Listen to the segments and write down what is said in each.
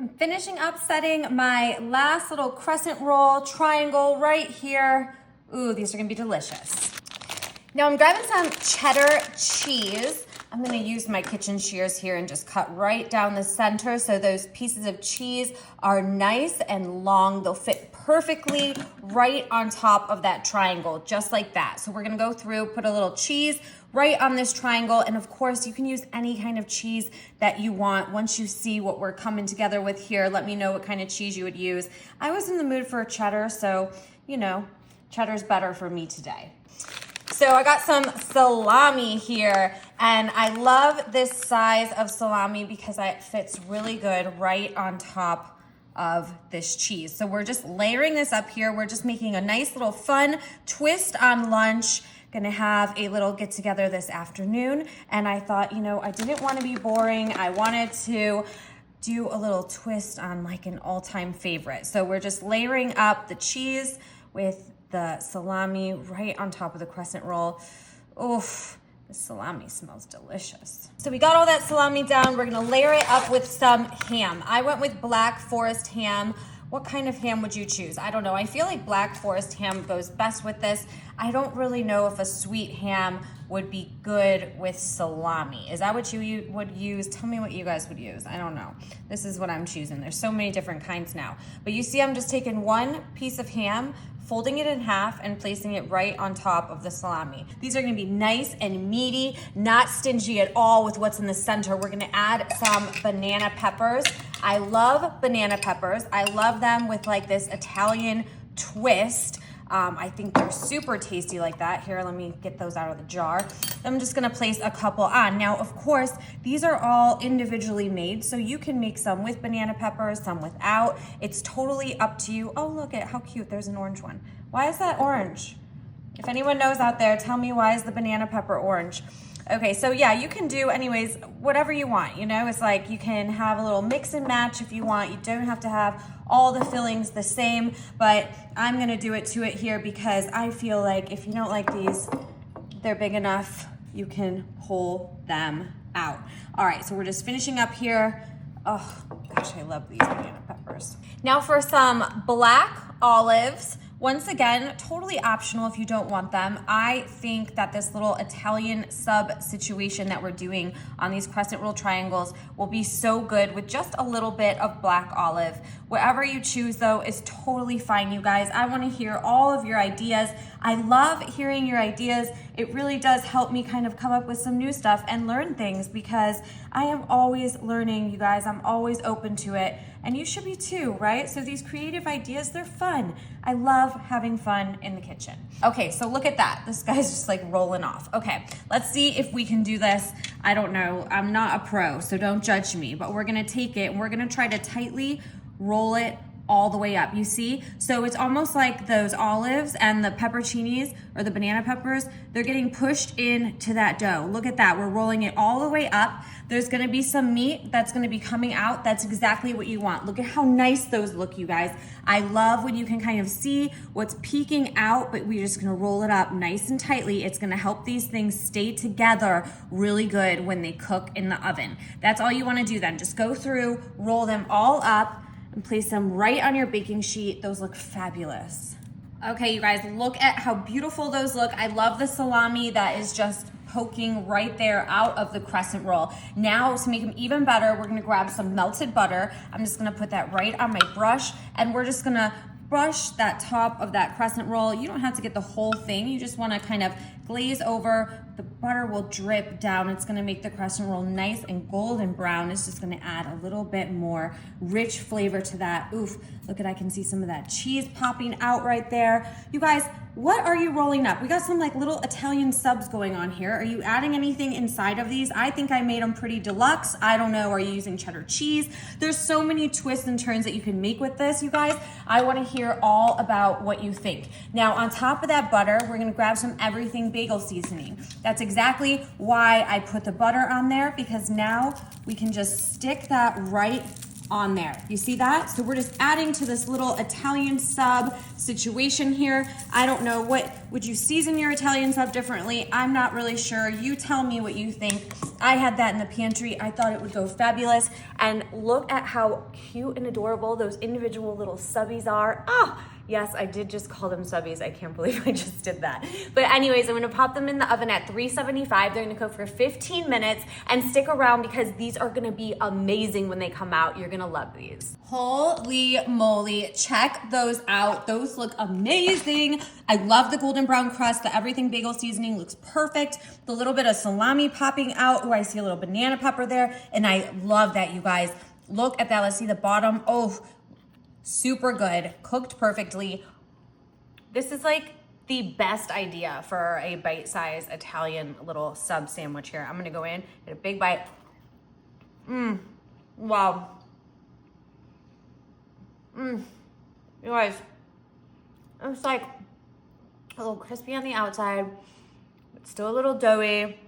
I'm finishing up setting my last little crescent roll triangle right here. Ooh, these are gonna be delicious. Now I'm grabbing some cheddar cheese. I'm gonna use my kitchen shears here and just cut right down the center so those pieces of cheese are nice and long. They'll fit perfectly right on top of that triangle, just like that. So we're gonna go through, put a little cheese right on this triangle, and of course you can use any kind of cheese that you want. Once you see what we're coming together with here, let me know what kind of cheese you would use. I was in the mood for a cheddar, so you know, cheddar's better for me today. So I got some salami here, and I love this size of salami because it fits really good right on top of this cheese. So we're just layering this up here. We're just making a nice little fun twist on lunch. Gonna have a little get together this afternoon, and I thought, you know, I didn't want to be boring. I wanted to do a little twist on like an all-time favorite. So we're just layering up the cheese with the salami right on top of the crescent roll. Oof, the salami smells delicious. So we got all that salami down. We're gonna layer it up with some ham. I went with Black Forest ham. What kind of ham would you choose? I don't know. I feel like Black Forest ham goes best with this. I don't really know if a sweet ham would be good with salami. Is that what you would use? Tell me what you guys would use. I don't know. This is what I'm choosing. There's so many different kinds now. But you see, I'm just taking one piece of ham, folding it in half and placing it right on top of the salami. These are gonna be nice and meaty, not stingy at all with what's in the center. We're gonna add some banana peppers. I love banana peppers. I love them with like this Italian twist. I think they're super tasty like that. Here, let me get those out of the jar. I'm just gonna place a couple on. Now, of course, these are all individually made, so you can make some with banana peppers, some without. It's totally up to you. Oh, look at how cute, there's an orange one. Why is that orange? If anyone knows out there, tell me why is the banana pepper orange? Okay, so yeah, you can do anyways, whatever you want, you know? It's like you can have a little mix and match if you want. You don't have to have all the fillings the same, but I'm gonna do it to it here because I feel like if you don't like these, they're big enough, you can pull them out. All right, so we're just finishing up here. Oh gosh, I love these banana peppers. Now for some black olives. Once again, totally optional if you don't want them. I think that this little Italian sub situation that we're doing on these crescent roll triangles will be so good with just a little bit of black olive. Whatever you choose though is totally fine, you guys. I wanna hear all of your ideas. I love hearing your ideas. It really does help me kind of come up with some new stuff and learn things because I am always learning, you guys. I'm always open to it. And you should be too, right? So these creative ideas, they're fun. I love having fun in the kitchen. Okay, so look at that. This guy's just like rolling off. Okay, let's see if we can do this. I don't know, I'm not a pro, so don't judge me, but we're gonna take it and we're gonna try to tightly roll it all the way up, you see? So it's almost like those olives and the pepperoncinis or the banana peppers, they're getting pushed into that dough. Look at that, we're rolling it all the way up. There's gonna be some meat that's gonna be coming out. That's exactly what you want. Look at how nice those look, you guys. I love when you can kind of see what's peeking out, but we're just gonna roll it up nice and tightly. It's gonna help these things stay together really good when they cook in the oven. That's all you wanna do then. Just go through, roll them all up, and place them right on your baking sheet. Those look fabulous. Okay, you guys, look at how beautiful those look. I love the salami that is just poking right there out of the crescent roll. Now, to make them even better, we're gonna grab some melted butter. I'm just gonna put that right on my brush, and we're just gonna brush that top of that crescent roll. You don't have to get the whole thing. You just wanna kind of glaze over. The butter will drip down. It's gonna make the crescent roll nice and golden brown. It's just gonna add a little bit more rich flavor to that. Oof, look at, I can see some of that cheese popping out right there. You guys, what are you rolling up? We got some like little Italian subs going on here. Are you adding anything inside of these? I think I made them pretty deluxe. I don't know, are you using cheddar cheese? There's so many twists and turns that you can make with this, you guys. I wanna hear all about what you think. Now, on top of that butter, we're gonna grab some everything bagel seasoning. That's exactly why I put the butter on there, because now we can just stick that right on there. You see that? So we're just adding to this little Italian sub situation here. I don't know, would you season your Italian sub differently? I'm not really sure. You tell me what you think. I had that in the pantry. I thought it would go fabulous. And look at how cute and adorable those individual little subbies are. Oh, yes, I did just call them subbies. I can't believe I just did that. But anyways, I'm gonna pop them in the oven at 375. They're gonna cook for 15 minutes, and stick around because these are gonna be amazing when they come out. You're gonna love these. Holy moly, check those out. Those look amazing. I love the golden brown crust. The everything bagel seasoning looks perfect. The little bit of salami popping out. Oh, I see a little banana pepper there. And I love that, you guys. Look at that. Let's see the bottom. Oh, super good, cooked perfectly. This is like the best idea for a bite-sized Italian little sub sandwich here. I'm gonna go in, get a big bite. Wow. You guys, it's like a little crispy on the outside, but still a little doughy.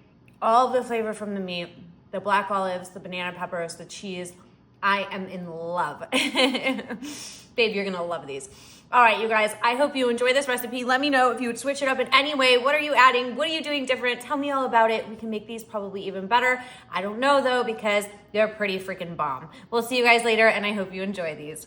All of the flavor from the meat, the black olives, the banana peppers, the cheese. I am in love. Babe, you're gonna love these. All right, you guys, I hope you enjoy this recipe. Let me know if you would switch it up in any way. What are you adding? What are you doing different? Tell me all about it. We can make these probably even better. I don't know though, because they're pretty freaking bomb. We'll see you guys later, and I hope you enjoy these.